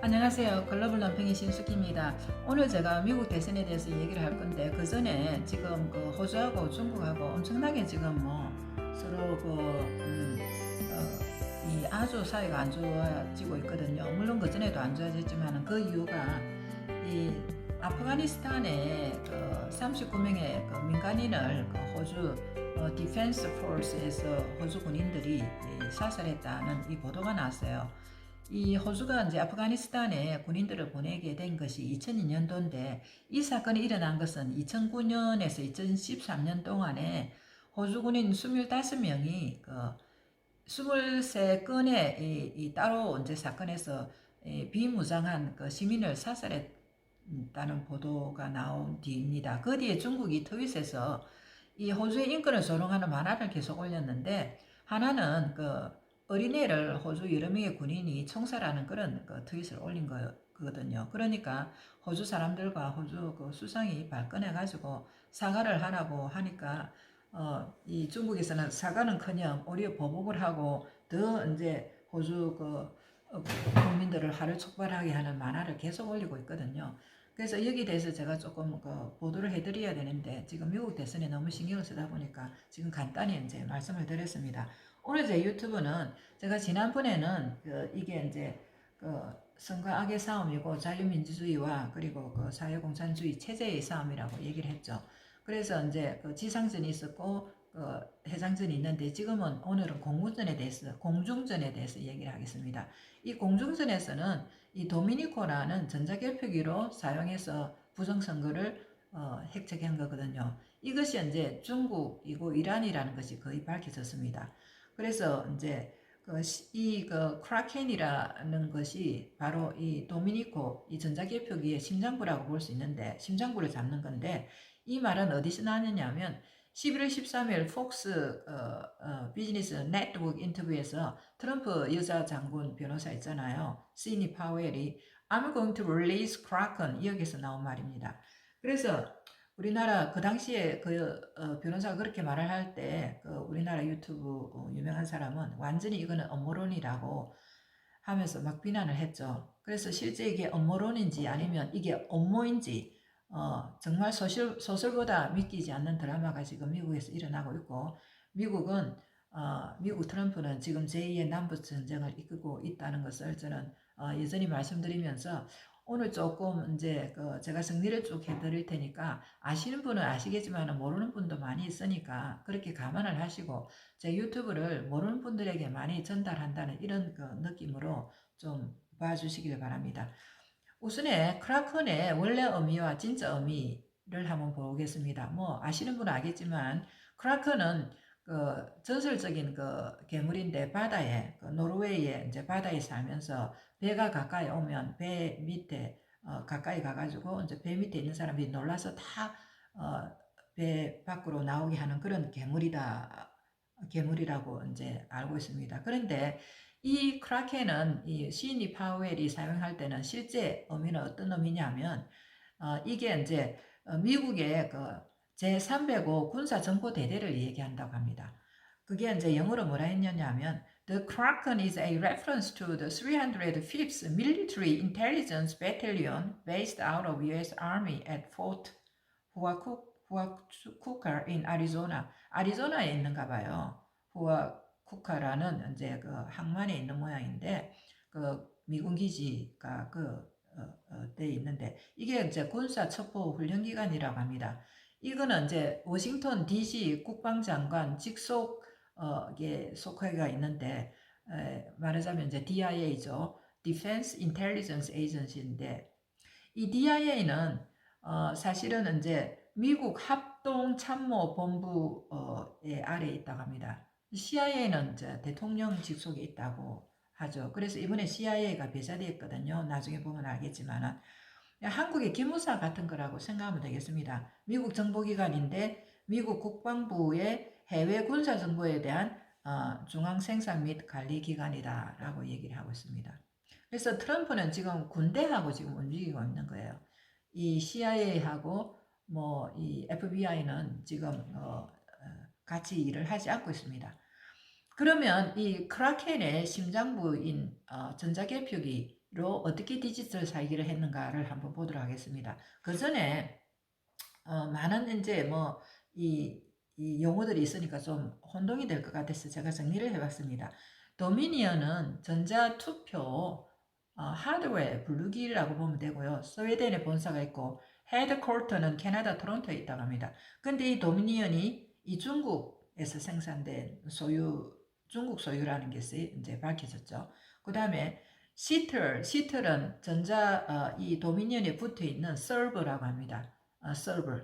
안녕하세요. 글로벌 논평의 신숙희입니다. 오늘 제가 미국 대선에 대해서 얘기를 할 건데 그 전에 지금 그 호주하고 중국하고 엄청나게 지금 뭐 서로 이 아주 사이가 안 좋아지고 있거든요. 물론 그 전에도 안 좋아졌지만 그 이유가 이 아프가니스탄의 그 39명의 그 민간인을 그 호주 디펜스 포스에서 호주 군인들이 사살했다는 이 보도가 나왔어요. 이 호주가 이제 아프가니스탄에 군인들을 보내게 된 것이 2002년도인데 이 사건이 일어난 것은 2009년에서 2013년 동안에 호주 군인 25명이 그 23건의 이 따로 이제 사건에서 비무장한 그 시민을 사살했다는 보도가 나온 뒤입니다. 그 뒤에 중국이 트윗에서 이 호주의 인권을 조롱하는 만화를 계속 올렸는데 하나는 그 어린애를 호주 여러 명의 군인이 총살하는 그런 그 트윗을 올린 거거든요. 그러니까 호주 사람들과 호주 그 수상이 발끈해가지고 사과를 하라고 하니까 이 중국에서는 사과는커녕 오히려 보복을 하고 더 이제 호주 국민들을 하루 촉발하게 하는 만화를 계속 올리고 있거든요. 그래서 여기에 대해서 제가 조금 그 보도를 해드려야 되는데 지금 미국 대선에 너무 신경을 쓰다 보니까 지금 간단히 이제 말씀을 드렸습니다. 오늘 제 유튜브는 제가 지난번에는 이게 이제 그 선과 악의 싸움이고 자유민주주의와 그리고 그 사회공산주의 체제의 싸움이라고 얘기를 했죠. 그래서 이제 그 지상전이 있었고 해상전이 있는데 지금은 오늘은 공중전에 대해서 얘기를 하겠습니다. 이 공중전에서는 이 도미니코라는 전자결표기로 사용해서 부정선거를 획책한 거거든요. 이것이 이제 중국이고 이란이라는 것이 거의 밝혀졌습니다. 그래서 이제 그 크라켄이라는 것이 바로 이 도미니코 이 전자개표기의 심장부라고 볼 수 있는데 심장부를 잡는 건데 이 말은 어디서 나느냐면 11월 13일 폭스 비즈니스 네트워크 인터뷰에서 트럼프 여자 장군 변호사 있잖아요. 시니 파웰이 I'm going to release Kraken 여기서 나온 말입니다. 그래서 우리나라 그 당시에 변호사가 그렇게 말을 할 때 우리나라 유튜브 유명한 사람은 완전히 이거는 음모론이라고 하면서 막 비난을 했죠. 그래서 실제 이게 음모론인지 아니면 이게 음모인지 정말 소설보다 믿기지 않는 드라마가 지금 미국에서 일어나고 있고 미국 트럼프는 지금 제2의 남북전쟁을 이끌고 있다는 것을 저는 여전히 말씀드리면서 오늘 조금 이제 제가 정리를 쭉 해드릴 테니까 아시는 분은 아시겠지만 모르는 분도 많이 있으니까 그렇게 감안을 하시고 제 유튜브를 모르는 분들에게 많이 전달한다는 이런 느낌으로 좀 봐주시길 바랍니다. 우선에 크라켄의 원래 의미와 진짜 의미를 한번 보겠습니다. 뭐 아시는 분은 알겠지만 크라켄은 전설적인 괴물인데 바다에 노르웨이의 이제 바다에 살면서 배가 가까이 오면 배 밑에 가까이 가가지고 이제 배 밑에 있는 사람이 놀라서 다 배 밖으로 나오게 하는 그런 괴물이라고 이제 알고 있습니다. 그런데 이 크라켄은 이 시니 파웰이 사용할 때는 실제 의미는 어떤 의미냐면 이게 이제 미국의 제305 군사정보대대를 얘기한다고 합니다. 그게 이제 영어로 뭐라 했냐면 The Kraken is a reference to the 305th Military Intelligence Battalion based out of U.S. Army at Fort 후아쿠카 in Arizona. 아리조나에 있는가 봐요. 후아쿠카라는 이제 항만에 있는 모양인데 미군 기지가 돼 있는데 이게 이제 군사 첩보 훈련 기관이라고 합니다. 이거는 이제 워싱턴 DC 국방장관 직속에 속하기가 있는데 말하자면 이제 DIA죠. Defense Intelligence Agency인데 이 DIA는 사실은 이제 미국 합동참모본부의 아래에 있다고 합니다. CIA는 이제 대통령 직속에 있다고 하죠. 그래서 이번에 CIA가 배제됐거든요. 나중에 보면 알겠지만은 한국의 기무사 같은 거라고 생각하면 되겠습니다. 미국 정보기관인데 미국 국방부의 해외 군사 정보에 대한 중앙 생산 및 관리 기관이다라고 얘기를 하고 있습니다. 그래서 트럼프는 지금 군대하고 지금 움직이고 있는 거예요. 이 CIA하고 뭐 이 FBI는 지금 같이 일을 하지 않고 있습니다. 그러면 이 크라켄의 심장부인 전자결표기를 어떻게 디지털 사기를 했는가를 한번 보도록 하겠습니다. 그 전에 많은 이제 뭐 이 용어들이 있으니까 좀 혼동이 될 것 같아서 제가 정리를 해봤습니다. 도미니언은 전자투표 하드웨어 분류기라고 보면 되고요. 스웨덴에 본사가 있고 헤드쿼터는 캐나다 토론토에 있다고 합니다. 근데 이 도미니언이 이 중국에서 생산된 중국 소유라는 것이 이제 밝혀졌죠. 그 다음에 시틀은 이 도미니언에 붙어 있는 서버라고 합니다. 서버.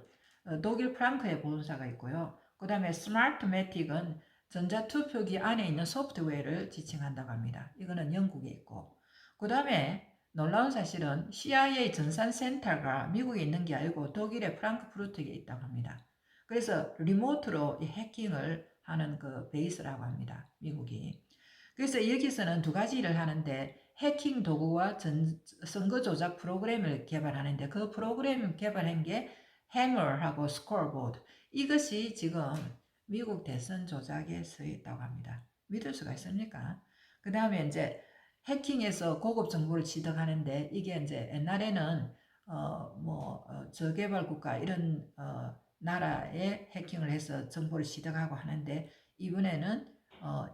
독일 프랑크에 본사가 있고요. 그 다음에 스마트매틱은 전자투표기 안에 있는 소프트웨어를 지칭한다고 합니다. 이거는 영국에 있고. 그 다음에 놀라운 사실은 CIA 전산센터가 미국에 있는 게 아니고 독일의 프랑크푸르트에 있다고 합니다. 그래서 리모트로 이 해킹을 하는 그 베이스라고 합니다. 미국이. 그래서 여기서는 두 가지 일을 하는데 해킹 도구와 선거 조작 프로그램을 개발하는데 그 프로그램 개발한 게 해머하고 스코어보드 이것이 지금 미국 대선 조작에 쓰여 있다고 합니다. 믿을 수가 있습니까? 그 다음에 이제 해킹해서 고급 정보를 취득하는데 이게 이제 옛날에는 저개발 국가 이런 나라에 해킹을 해서 정보를 취득하고 하는데 이번에는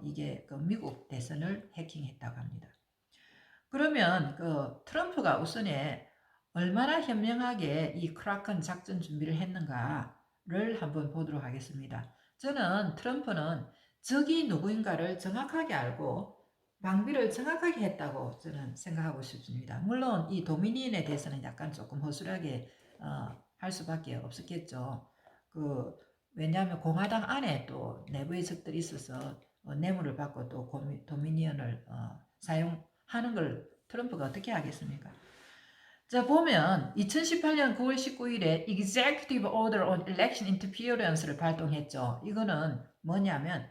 이게 그 미국 대선을 해킹했다고 합니다. 그러면 그 트럼프가 우선에 얼마나 현명하게 이 크라큰 작전 준비를 했는가를 한번 보도록 하겠습니다. 저는 트럼프는 적이 누구인가를 정확하게 알고 방비를 정확하게 했다고 저는 생각하고 싶습니다. 물론 이 도미니언에 대해서는 약간 조금 허술하게 할 수밖에 없었겠죠. 왜냐하면 공화당 안에 또 내부의 적들이 있어서 뇌물을 받고 또 도미니언을 사용하는 걸 트럼프가 어떻게 하겠습니까? 자, 보면 2018년 9월 19일에 Executive Order on Election Interference를 발동했죠. 이거는 뭐냐면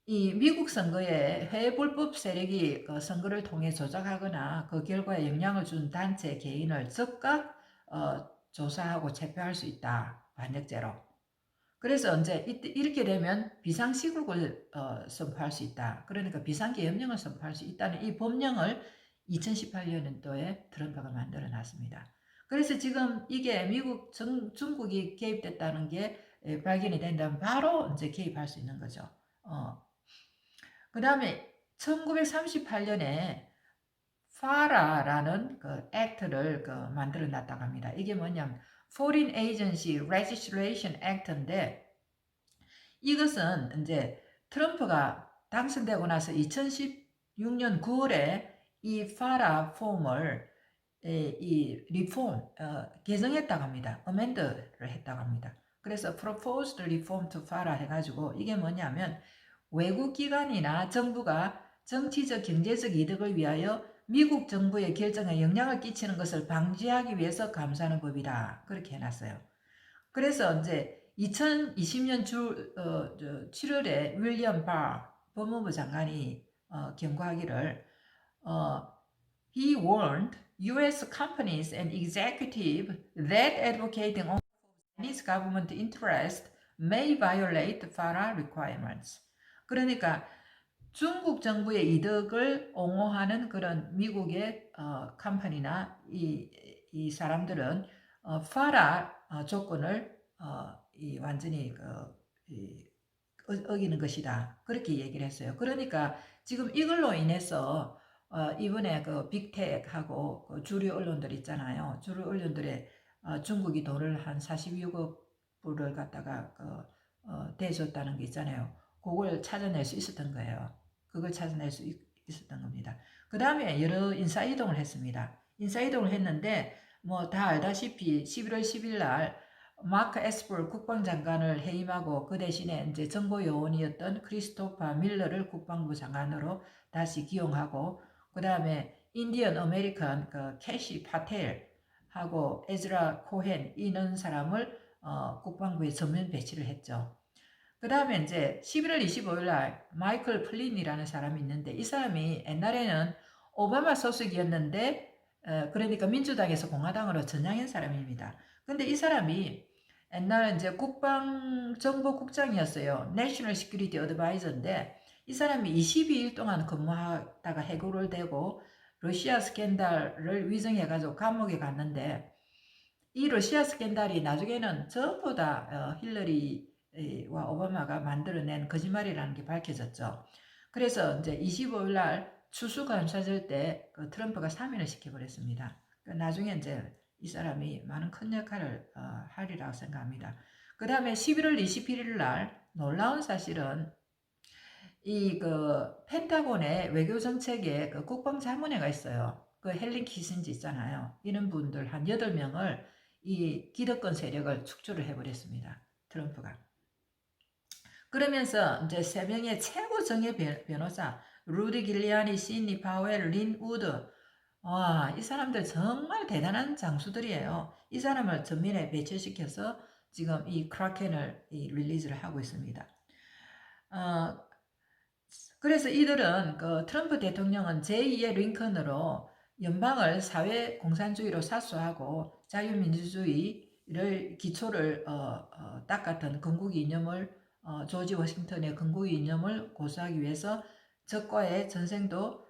이 미국 선거에 해외 불법 세력이 그 선거를 통해 조작하거나 그 결과에 영향을 준 단체 개인을 즉각 조사하고 체포할 수 있다. 반역죄로. 그래서 이제 이렇게 되면 비상시국을 선포할 수 있다. 그러니까 비상계엄령을 선포할 수 있다는 이 법령을 2018년도에 트럼프가 만들어 놨습니다. 그래서 지금 이게 중국이 개입됐다는 게 발견이 된다면 바로 이제 개입할 수 있는 거죠. 그 다음에 1938년에 FARA라는 그 액트를 만들어 놨다고 합니다. 이게 뭐냐면 Foreign Agency Registration Act인데 이것은 이제 트럼프가 당선되고 나서 2016년 9월에 이 FARA 폼을 이 리폼 개정했다고 합니다. 어멘드를 했다고 합니다. 그래서 Proposed Reform to FARA 해가지고 이게 뭐냐면 외국 기관이나 정부가 정치적 경제적 이득을 위하여 미국 정부의 결정에 영향을 끼치는 것을 방지하기 위해서 감수하는 법이다. 그렇게 해놨어요. 그래서 이제 2020년 7월에 윌리엄 바 법무부 장관이 경고하기를 He warned U.S. companies and executives that advocating on Chinese government interest may violate FARA requirements. 그러니까 중국 정부의 이득을 옹호하는 그런 미국의 컴퍼니나 이 사람들은 FARA 조건을 완전히 어기는 것이다. 그렇게 얘기를 했어요. 그러니까 지금 이걸로 인해서 이번에 그 빅텍하고 그 주류 언론들 있잖아요. 주류 언론들의 중국이 돈을 한 42억 불을 갖다가 대줬다는 게 있잖아요. 그걸 찾아낼 수 있었던 거예요. 그걸 찾아낼 수 있었던 겁니다. 그 다음에 여러 인사이동을 했습니다. 인사이동을 했는데 뭐 다 알다시피 11월 10일 날 마크 에스퍼 국방장관을 해임하고 그 대신에 이제 정보요원이었던 크리스토퍼 밀러를 국방부 장관으로 다시 기용하고 그 다음에 인디언 아메리칸 캐시 파텔하고 에즈라 코헨 이런 사람을 국방부에 전면 배치를 했죠. 그 다음에 이제 11월 25일 날 마이클 플린이라는 사람이 있는데 이 사람이 옛날에는 오바마 소속이었는데 그러니까 민주당에서 공화당으로 전향한 사람입니다. 근데 이 사람이 옛날 이제 국방정보국장이었어요. National Security Advisor인데 이 사람이 22일 동안 근무하다가 해고를 되고 러시아 스캔들을 위증해가지고 감옥에 갔는데 이 러시아 스캔들이 나중에는 전부 다 힐러리와 오바마가 만들어낸 거짓말이라는 게 밝혀졌죠. 그래서 이제 25일 날 추수감사절 때그 트럼프가 사면을 시켜버렸습니다. 나중에 이제 이 사람이 많은 큰 역할을 하리라고 생각합니다. 그 다음에 11월 21일 날 놀라운 사실은 이 펜타곤의 외교정책에 그 국방자문회가 있어요. 그 헬린 키신지 있잖아요. 이런 분들 한 8명을 이 기득권 세력을 축출을 해버렸습니다. 트럼프가. 그러면서 이제 3명의 최고 정예 변호사, 루디 길리아니, 시니 파웰, 린 우드. 와, 이 사람들 정말 대단한 장수들이에요. 이 사람을 전면에 배치시켜서 지금 이 크라켄을 릴리즈를 하고 있습니다. 그래서 이들은 그 트럼프 대통령은 제2의 링컨으로 연방을 사회 공산주의로 사수하고 자유민주주의를 기초를 딱 같은 건국의 이념을 조지 워싱턴의 건국의 이념을 고수하기 위해서 적과의 전쟁도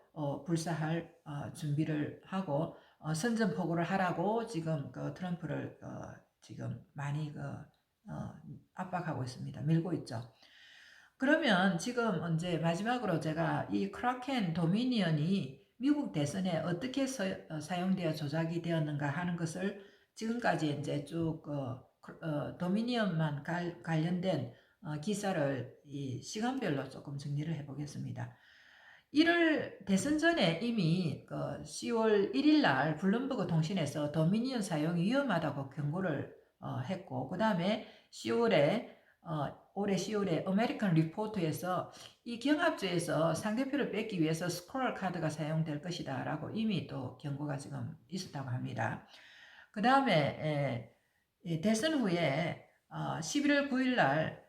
불사할 준비를 하고 선전포고를 하라고 지금 그 트럼프를 지금 많이 압박하고 있습니다. 밀고 있죠. 그러면 지금 이제 마지막으로 제가 이 크라켄 도미니언이 미국 대선에 어떻게 사용되어 조작이 되었는가 하는 것을 지금까지 이제 쭉 도미니언만 관련된 기사를 이 시간별로 조금 정리를 해보겠습니다. 1월 대선 전에 이미 10월 1일 날 블룸버그 통신에서 도미니언 사용이 위험하다고 경고를 했고 그 다음에 10월에 올해 10월에 아메리칸 리포트에서 이 경합주에서 상대표를 뺏기 위해서 스크롤 카드가 사용될 것이다 라고 이미 또 경고가 지금 있었다고 합니다. 그 다음에 대선 후에 11월 9일 날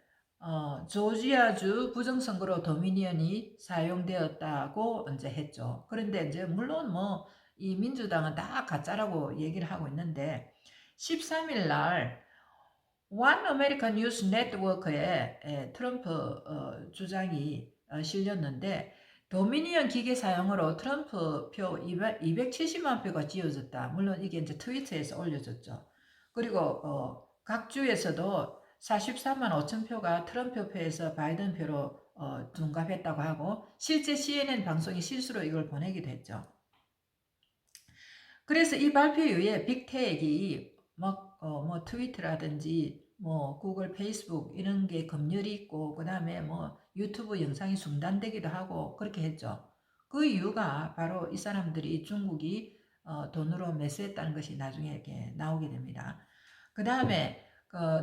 조지아주 부정선거로 도미니언이 사용되었다고 이제 했죠. 그런데 이제 물론 뭐 이 민주당은 다 가짜라고 얘기를 하고 있는데 13일 날 One American News Network에 트럼프 주장이 실렸는데 도미니언 기계 사용으로 트럼프 표 270만 표가 지어졌다. 물론 이게 이제 트위터에서 올려졌죠. 그리고 각 주에서도 43만 5천 표가 트럼프 표에서 바이든 표로 둔갑했다고 하고 실제 CNN 방송이 실수로 이걸 보내기도 했죠. 그래서 이 발표에 의해 빅테크이 뭐 트위터라든지 뭐 구글, 페이스북 이런 게 검열이 있고 그 다음에 뭐 유튜브 영상이 중단되기도 하고 그렇게 했죠. 그 이유가 바로 이 사람들이 중국이 돈으로 매수했다는 것이 나중에 이렇게 나오게 됩니다. 그 다음에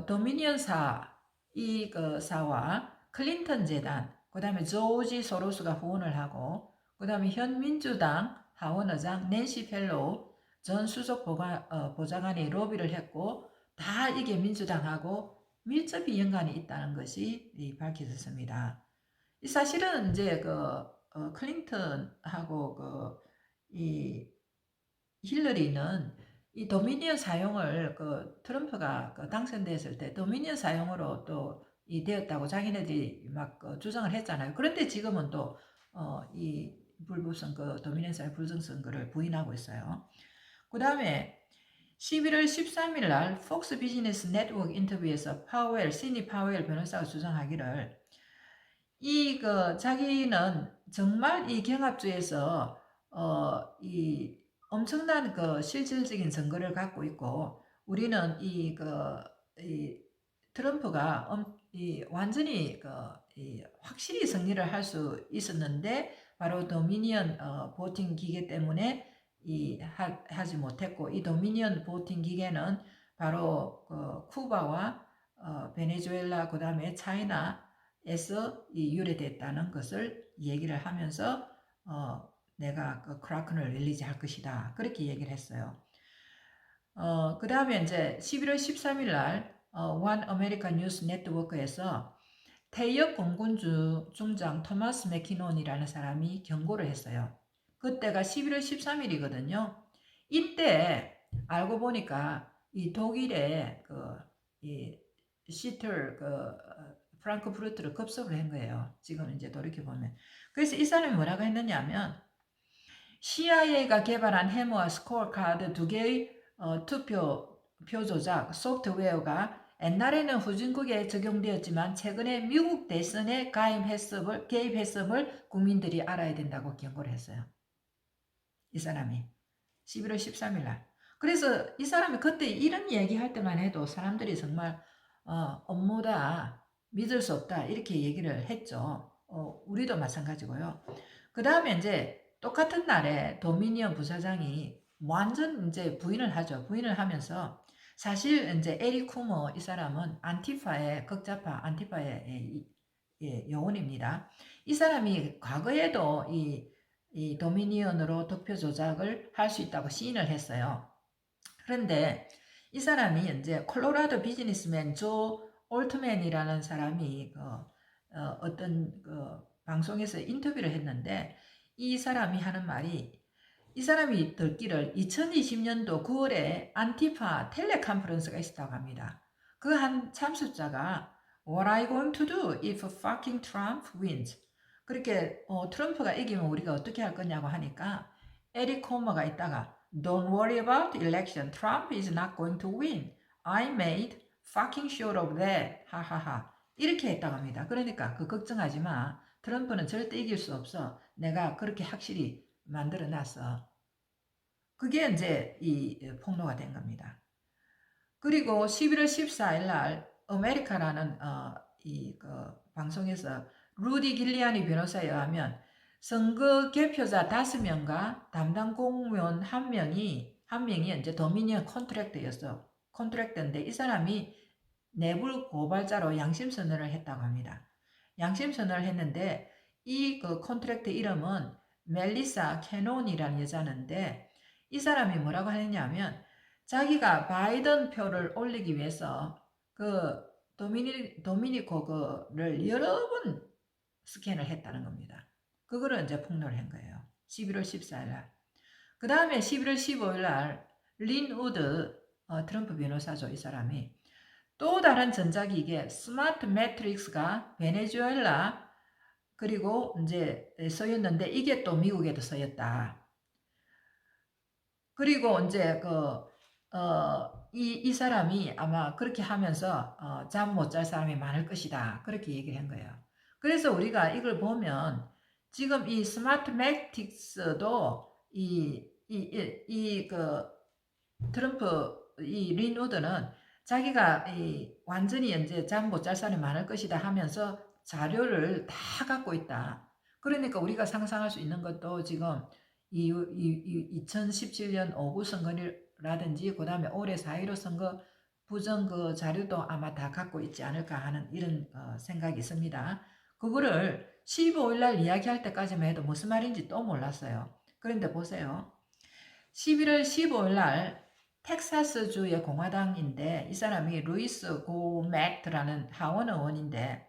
도미니언사 이 사와 클린턴 재단, 그 다음에 조지 소로스가 후원을 하고 그 다음에 현 민주당 하원 의장 낸시 펠로우 전 수석 보좌관이 로비를 했고 다 이게 민주당하고 밀접히 연관이 있다는 것이 밝혀졌습니다. 이 사실은 이제 클린턴하고 이 힐러리는 이 도미니언 사용을 트럼프가 당선됐을 때 도미니언 사용으로 또 되었다고 자기네들이 막 주장을 했잖아요. 그런데 지금은 또 이 불부선거 도미니언 사용 불정선거를 부인하고 있어요. 그 다음에 11월 13일 날 폭스 비즈니스 네트워크 인터뷰에서 시니 파웰 변호사가 주장하기를 자기는 정말 이 경합주에서 이 엄청난 실질적인 증거를 갖고 있고 우리는 이 트럼프가 완전히 확실히 승리를 할 수 있었는데 바로 도미니언 보팅 기계 때문에 하지 못했고 이 도미니언 보팅 기계는 바로 쿠바와 베네수엘라 그 다음에 차이나에서 유래됐다는 것을 얘기를 하면서 내가 크라켄을 릴리즈 할 것이다 그렇게 얘기를 했어요. 그 다음에 이제 11월 13일 날 One American News Network에서 태역 공군 중장 토마스 맥키논이라는 사람이 경고를 했어요. 그때가 11월 13일이거든요. 이때 알고 보니까 이 독일의 이 시틀 프랑크푸르트를 급속을 한 거예요. 지금 이제 돌이켜 보면. 그래서 이 사람이 뭐라고 했느냐면 CIA가 개발한 해머와 스코어 카드 두 개의 투표 조작 소프트웨어가 옛날에는 후진국에 적용되었지만 최근에 미국 대선에 개입했음을 국민들이 알아야 된다고 경고를 했어요. 이 사람이 11월 13일 날. 그래서 이 사람이 그때 이런 얘기할 때만 해도 사람들이 정말 업무다, 믿을 수 없다 이렇게 얘기를 했죠. 우리도 마찬가지고요. 그 다음에 이제 똑같은 날에 도미니언 부사장이 완전 이제 부인을 하죠. 부인을 하면서 사실 이제 에리 쿠머 이 사람은 안티파의 극좌파 안티파의 영혼입니다. 이 사람이 과거에도 이 도미니언으로 득표 조작을 할 수 있다고 시인을 했어요. 그런데 이 사람이 이제 콜로라도 비즈니스맨 조 올트맨이라는 사람이 어떤 방송에서 인터뷰를 했는데 이 사람이 하는 말이 이 사람이 듣기를 2020년도 9월에 안티파 텔레컨퍼런스가 있었다고 합니다. 그 한 참석자가 What are you going to do if fucking Trump wins? 그렇게 트럼프가 이기면 우리가 어떻게 할 거냐고 하니까 에릭 코머가 있다가 Don't worry about the election. Trump is not going to win. I made fucking sure of that. 하하하. 이렇게 했다고 합니다. 그러니까 그 걱정하지 마. 트럼프는 절대 이길 수 없어. 내가 그렇게 확실히 만들어 놨어. 그게 이제 이 폭로가 된 겁니다. 그리고 11월 14일 날 아메리카라는 방송에서 루디 길리아니 변호사에 의하면 선거 개표자 5명과 담당 공무원 한 명이 이제 도미니언 컨트랙트인데 이 사람이 내부 고발자로 양심 선언을 했다고 합니다. 양심 선언을 했는데 이 컨트랙트 이름은 멜리사 캐논이라는 여자인데 이 사람이 뭐라고 하느냐면 자기가 바이든 표를 올리기 위해서 그 도미니코를 여러 번 스캔을 했다는 겁니다. 그거를 이제 폭로를 한 거예요. 11월 14일 날. 그 다음에 11월 15일 날 린 우드 트럼프 변호사죠. 이 사람이 또 다른 전자기기에 스마트 매트릭스가 베네수엘라 그리고 이제 쓰였는데 이게 또 미국에도 쓰였다. 그리고 이제 이 사람이 아마 그렇게 하면서 잠 못 잘 사람이 많을 것이다. 그렇게 얘기를 한 거예요. 그래서 우리가 이걸 보면 지금 이 스마트 매틱스도 트럼프 린 우드는 자기가 완전히 이제 잠 못 잘 사람이 많을 것이다 하면서 자료를 다 갖고 있다. 그러니까 우리가 상상할 수 있는 것도 지금 2017년 5구 선거라든지 그 다음에 올해 4.15 선거 부정 그 자료도 아마 다 갖고 있지 않을까 하는 이런 생각이 있습니다. 그거를 15일 날 이야기할 때까지만 해도 무슨 말인지 또 몰랐어요. 그런데 보세요. 11월 15일 날 텍사스주의 공화당인데 이 사람이 루이스 고맥트라는 하원 의원인데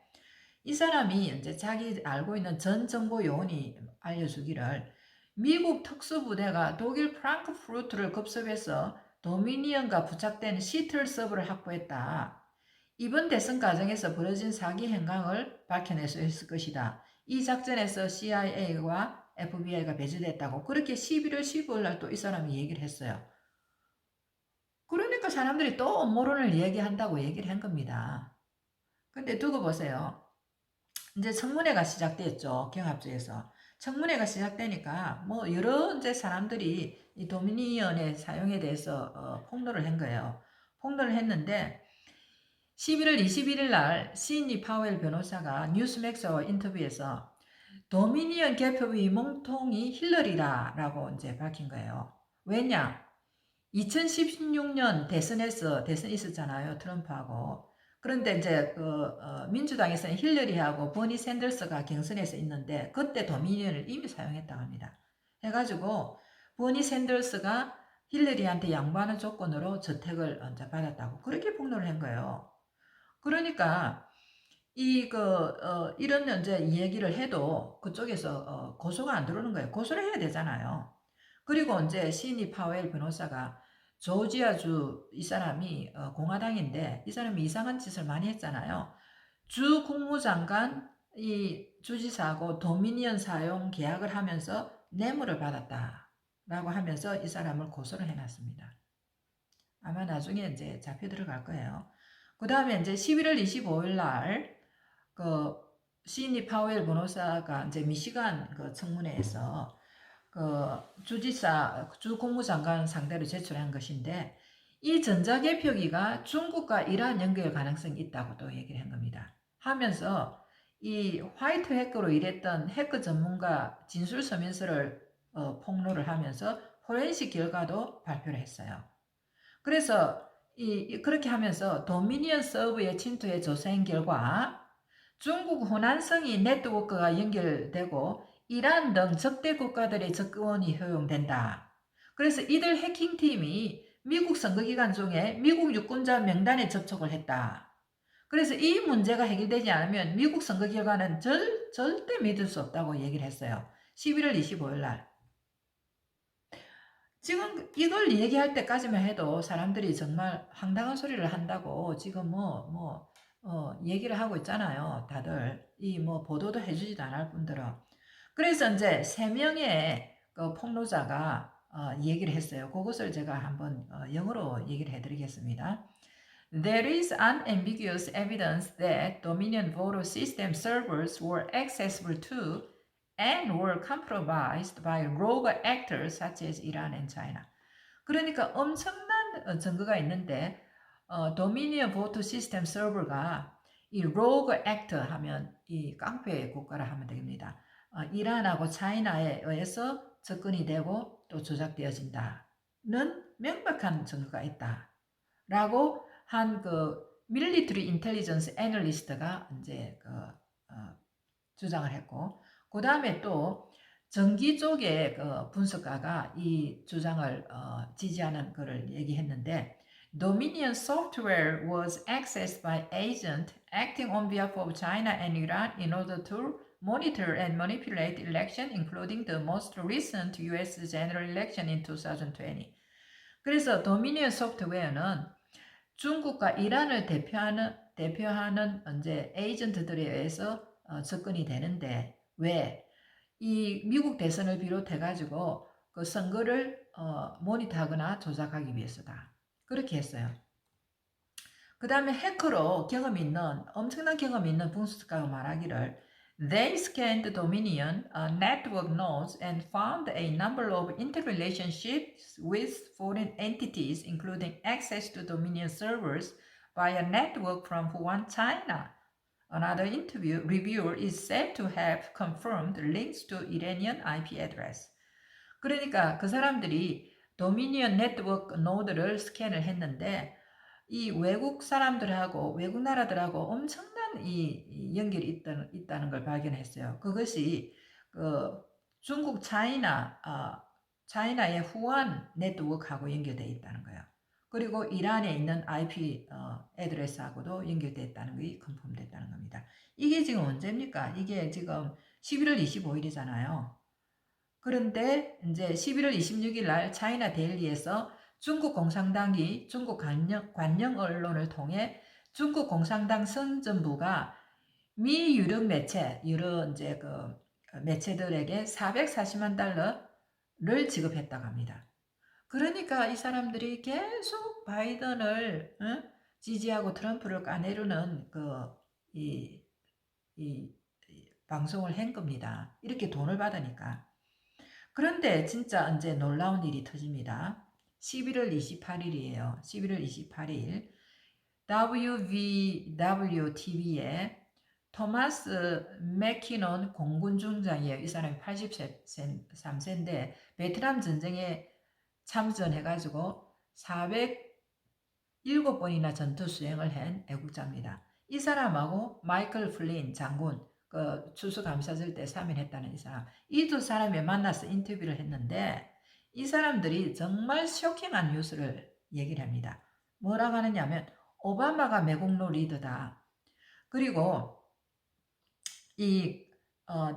이 사람이 이제 자기 알고 있는 전 정보 요원이 알려주기를 미국 특수부대가 독일 프랑크푸르트를 급습해서 도미니언과 부착된 시틀 서버를 확보했다. 이번 대선 과정에서 벌어진 사기 행각을 밝혀낼 수 있을 것이다. 이 작전에서 CIA와 FBI가 배제됐다고 그렇게 11월 15일 날 또 이 사람이 얘기를 했어요. 그러니까 사람들이 또 음모론을 얘기한다고 얘기를 한 겁니다. 근데 두고 보세요. 이제 청문회가 시작됐죠. 경합주에서. 청문회가 시작되니까 뭐 여러 이제 사람들이 이 도미니언의 사용에 대해서 폭로를 한 거예요. 폭로를 했는데 11월 21일 날 시드니 파웰 변호사가 뉴스맥스와 인터뷰에서 도미니언 개표의 몸통이 힐러리라라고 이제 밝힌 거예요. 왜냐? 2016년 대선 있었잖아요. 트럼프하고. 그런데 이제 민주당에서는 힐러리하고 버니 샌더스가 경선에서 있는데 그때 도미니언을 이미 사용했다고 합니다. 해가지고 버니 샌더스가 힐러리한테 양보하는 조건으로 저택을 이제 받았다고 그렇게 폭로를 한 거예요. 그러니까 이런 이제 얘기를 해도 그쪽에서 고소가 안 들어오는 거예요. 고소를 해야 되잖아요. 그리고 이제 시니 파웰 변호사가 조지아주 이 사람이 공화당인데 이 사람이 이상한 짓을 많이 했잖아요. 주 국무장관 이 주지사하고 도미니언 사용 계약을 하면서 뇌물을 받았다. 라고 하면서 이 사람을 고소를 해놨습니다. 아마 나중에 이제 잡혀 들어갈 거예요. 그 다음에 이제 11월 25일 날, 그, 시니 파웰 변호사가 이제 미시간 그 청문회에서 그 주지사, 주 국무장관 상대로 제출한 것인데, 이 전자개표기가 중국과 이란 연결 가능성이 있다고 또 얘기를 한 겁니다. 하면서 이 화이트 해커로 일했던 해커 전문가 진술 서면서를 폭로를 하면서 포렌식 결과도 발표를 했어요. 그래서 그렇게 하면서 도미니언 서버의 침투에 조사한 결과 중국 호난성이 네트워크가 연결되고 이란 등 적대 국가들의 접근이 허용된다. 그래서 이들 해킹팀이 미국 선거기간 중에 미국 유권자 명단에 접촉을 했다. 그래서 이 문제가 해결되지 않으면 미국 선거 결과는 절대 믿을 수 없다고 얘기를 했어요. 11월 25일 날. 지금 이걸 얘기할 때까지만 해도 사람들이 정말 황당한 소리를 한다고 지금 얘기를 하고 있잖아요. 다들. 이 보도도 해주지도 않을 뿐더러. 그래서 이제 3명의 그 폭로자가 얘기를 했어요. 그것을 제가 한번 영어로 얘기를 해드리겠습니다. There is unambiguous evidence that Dominion voter system servers were accessible to and were compromised by rogue actors such as Iran and China. 그러니까 엄청난 증거가 있는데 도미니언 보트 시스템 서버가 이 rogue actor 하면 이 깡패 국가라 하면 됩니다. 이란하고 차이나에 의해서 접근이 되고 또 조작되어진다는 명백한 증거가 있다라고 한 그 밀리터리 인텔리전스 애널리스트가 이제 주장을 했고, 그 다음에 또 전기 쪽의 그 분석가가 이 주장을 지지하는 것을 얘기했는데, Dominion software was accessed by agent acting on behalf of China and Iran in order to monitor and manipulate election, including the most recent US general election in 2020. 그래서 도미니언 소프트웨어는 중국과 이란을 대표하는 이제 에이전트들에 의해서 접근이 되는데, 왜? 이 미국 대선을 비롯해가지고 그 선거를 모니터하거나 조작하기 위해서다. 그렇게 했어요. 그 다음에 해커로 엄청난 경험이 있는 분석가가 말하기를 They scanned Dominion network nodes and found a number of interrelationships with foreign entities, including access to Dominion servers via network from Wuhan, China. Another reviewer is said to have confirmed links to Iranian IP address. 그러니까 그 사람들이 도미니언 네트워크 노드를 스캔을 했는데 이 외국 사람들하고 외국 나라들하고 엄청난 이 연결이 있다는 걸 발견했어요. 그것이 그 중국 차이나의 후안 네트워크하고 연결되어 있다는 거예요. 그리고 이란에 있는 IP 애드레스하고도 연결되어 있다는 것이 컨펌됐다는 겁니다. 이게 지금 언제입니까? 이게 지금 11월 25일이잖아요. 그런데 이제 11월 26일 날 차이나 데일리에서 중국 공산당이 중국 관영 언론을 통해 중국 공산당 선전부가 미 유력 매체, 여러 이제 그 매체들에게 440만 달러를 지급했다고 합니다. 그러니까 이 사람들이 계속 바이든을 지지하고 트럼프를 까내르는 이 방송을 한 겁니다. 이렇게 돈을 받으니까. 그런데 진짜 이제 놀라운 일이 터집니다. 11월 28일이에요. 11월 28일 WVW-TV에 토마스 맥키논 공군 중장이에요. 이 사람이 83세인데 베트남 전쟁에 참전해가지고 407번이나 전투 수행을 한 애국자입니다. 이 사람하고 마이클 플린 장군 그 추수감사절 때 사면했다는 이 사람, 이 두 사람이 만나서 인터뷰를 했는데 이 사람들이 정말 쇼킹한 뉴스를 얘기를 합니다. 뭐라고 하느냐면 오바마가 매국노 리더다. 그리고 이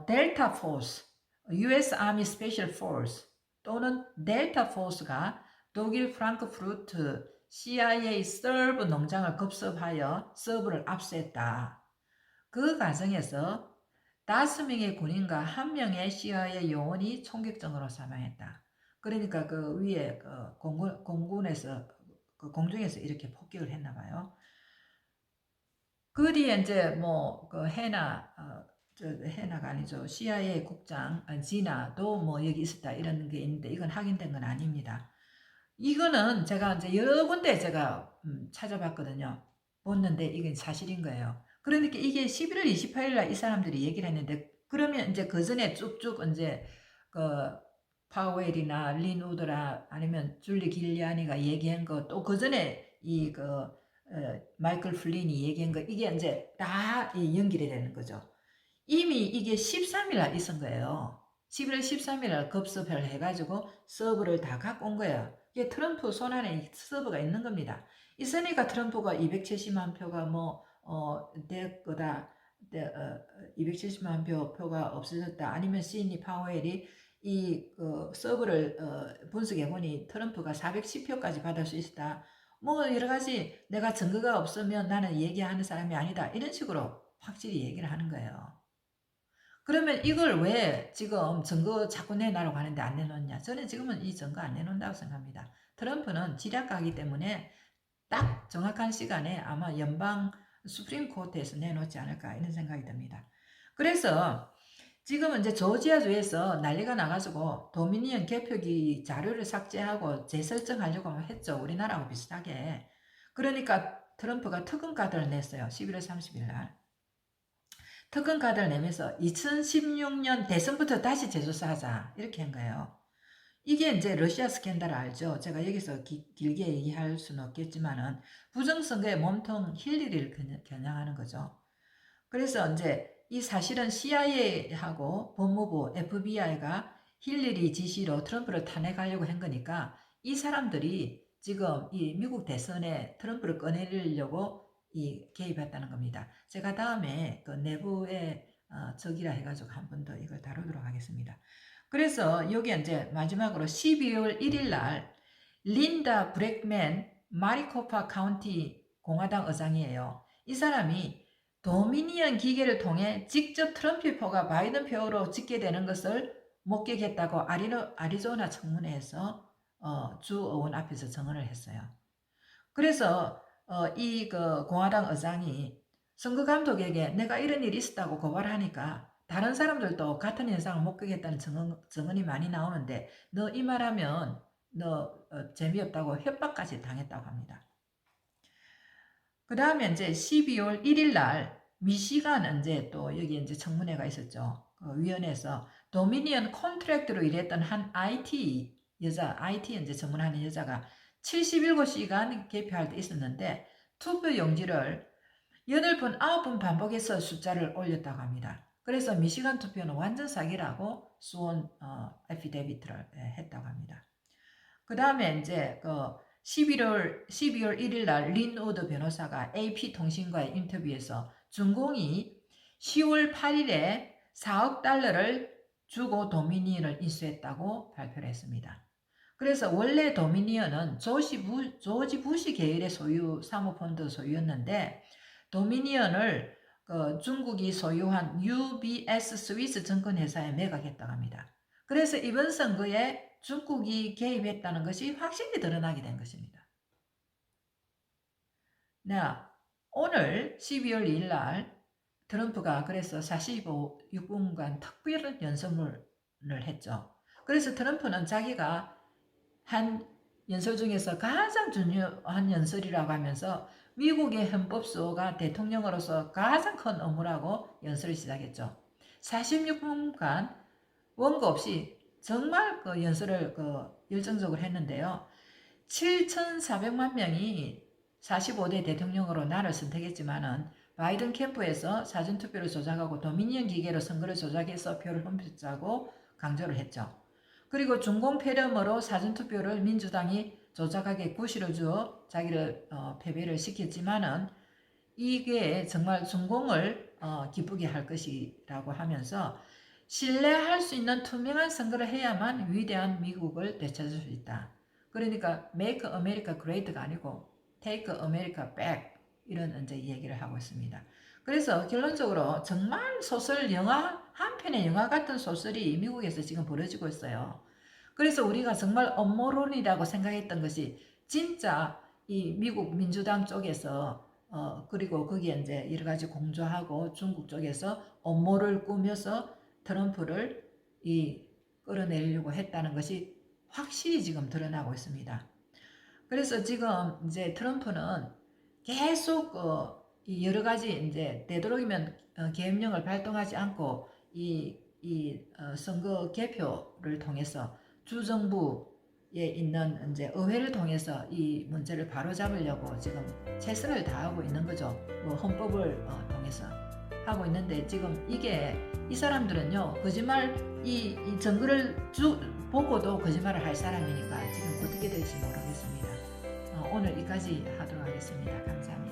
델타 포스, US Army Special Force 또는 델타 포스가 독일 프랑크푸르트 CIA 서브 농장을 급습하여 서브를 압수했다. 그 과정에서 5명의 군인과 1명의 CIA 요원이 총격전으로 사망했다. 그러니까 그 위에 그 공군에서 그 공중에서 이렇게 폭격을 했나 봐요. 그 뒤에 이제 뭐 그 저 해나가 아니죠. CIA 국장 지나도 뭐 여기 있었다 이런 게 있는데 이건 확인된 건 아닙니다. 이거는 제가 이제 여러 군데 제가 찾아봤거든요. 봤는데 이게 사실인 거예요. 그러니까 이게 11월 28일 날 이 사람들이 얘기를 했는데 그러면 이제 그 전에 쭉쭉 이제 그 파웰이나 린 우드라 아니면 줄리 길리아니가 얘기한 거 또 그 전에 마이클 플린이 얘기한 거 이게 이제 다 연결이 되는 거죠. 이미 이게 13일 날 있은 거예요. 11월 13일 날 급습을 해가지고 서버를 다 갖고 온 거예요. 이게 트럼프 손안에 서버가 있는 겁니다. 있으니까 트럼프가 270만 표가 될 거다. 270만 표가 없어졌다. 아니면 시드니 파웰이 서버를 분석해 보니 트럼프가 410표까지 받을 수 있다. 뭐 여러 가지 내가 증거가 없으면 나는 얘기하는 사람이 아니다. 이런 식으로 확실히 얘기를 하는 거예요. 그러면 이걸 왜 지금 증거 자꾸 내놔라고 하는데 안 내놓냐? 저는 지금은 이 증거 안 내놓는다고 생각합니다. 트럼프는 지략가기 때문에 딱 정확한 시간에 아마 연방 수프림 코트에서 내놓지 않을까 이런 생각이 듭니다. 그래서 지금은 이제 조지아주에서 난리가 나가지고 도미니언 개표기 자료를 삭제하고 재설정하려고 했죠. 우리나라하고 비슷하게. 그러니까 트럼프가 특검 카드를 냈어요. 11월 30일 날. 특검 카드를 내면서 2016년 대선부터 다시 재조사하자 이렇게 한 거예요. 이게 이제 러시아 스캔들 알죠? 제가 여기서 길게 얘기할 수는 없겠지만은 부정선거의 몸통 힐리리를 겨냥하는 거죠. 그래서 이제 이 사실은 CIA하고 법무부, FBI가 힐리리 지시로 트럼프를 탄핵하려고 한 거니까 이 사람들이 지금 이 미국 대선에 트럼프를 꺼내려고 개입했다는 겁니다. 제가 다음에 그 내부의 적이라 해가지고 한 번 더 이걸 다루도록 하겠습니다. 그래서 여기 이제 마지막으로 12월 1일 날 린다 브렉맨 마리코파 카운티 공화당 의장이에요. 이 사람이 도미니언 기계를 통해 직접 트럼프 표가 바이든 표로 집계되는 것을 목격했다고 아리조나 청문회에서 주 의원 앞에서 증언을 했어요. 그래서 그 공화당 의장이 선거감독에게 내가 이런 일이 있었다고 고발하니까 다른 사람들도 같은 현상을 목격했다는 증언이 많이 나오는데 너 이 말하면 너 재미없다고 협박까지 당했다고 합니다. 그 다음에 이제 12월 1일 날 미시간 이제 또 여기 이제 청문회가 있었죠. 그 위원회에서 도미니언 컨트랙트로 일했던 한 IT 이제 전문하는 여자가 77시간 개표할 때 있었는데 투표 용지를 8번, 9번 반복해서 숫자를 올렸다고 합니다. 그래서 미시간 투표는 완전 사기라고 수원 애피데비트를 했다고 합니다. 그 다음에 이제 12월 1일 날 린 우드 변호사가 AP통신과의 인터뷰에서 중공이 10월 8일에 4억 달러를 주고 도미니언을 인수했다고 발표를 했습니다. 그래서 원래 도미니언은 조지 부시 계열의 사모펀드 소유였는데 도미니언을 중국이 소유한 UBS 스위스 증권회사에 매각했다고 합니다. 그래서 이번 선거에 중국이 개입했다는 것이 확실히 드러나게 된 것입니다. 네, 오늘 12월 2일 날 트럼프가 그래서 46분간 특별 연설문을 했죠. 그래서 트럼프는 자기가 한 연설 중에서 가장 중요한 연설이라고 하면서 미국의 헌법 수호가 대통령으로서 가장 큰 업무라고 연설을 시작했죠. 46분간 원고 없이 정말 그 연설을 열정적으로 했는데요. 7,400만 명이 45대 대통령으로 나를 선택했지만은 바이든 캠프에서 사전투표를 조작하고 도미니언 기계로 선거를 조작해서 표를 훔쳤다고 강조를 했죠. 그리고 중공 폐렴으로 사전투표를 민주당이 조작하게 구실을 주어 자기를 패배를 시켰지만은 이게 정말 중공을 기쁘게 할 것이라고 하면서 신뢰할 수 있는 투명한 선거를 해야만 위대한 미국을 되찾을 수 있다. 그러니까 Make America Great가 아니고 Take America Back 이런 이제 얘기를 하고 있습니다. 그래서 결론적으로 정말 소설 영화 한 편의 영화 같은 소설이 미국에서 지금 벌어지고 있어요. 그래서 우리가 정말 업무론이라고 생각했던 것이 진짜 이 미국 민주당 쪽에서 그리고 거기에 이제 여러 가지 공조하고 중국 쪽에서 업무를 꾸며서 트럼프를 끌어내려고 했다는 것이 확실히 지금 드러나고 있습니다. 그래서 지금 이제 트럼프는 계속 이 여러 가지 이제 되도록이면 계엄령을 발동하지 않고 선거 개표를 통해서 주정부에 있는 이제 의회를 통해서 이 문제를 바로잡으려고 지금 최선을 다하고 있는 거죠. 뭐 헌법을 통해서 하고 있는데 지금 이게 이 사람들은요 거짓말 이 증거를 보고도 거짓말을 할 사람이니까 지금 어떻게 될지 모르겠습니다. 오늘 여기까지 하도록 하겠습니다. 감사합니다.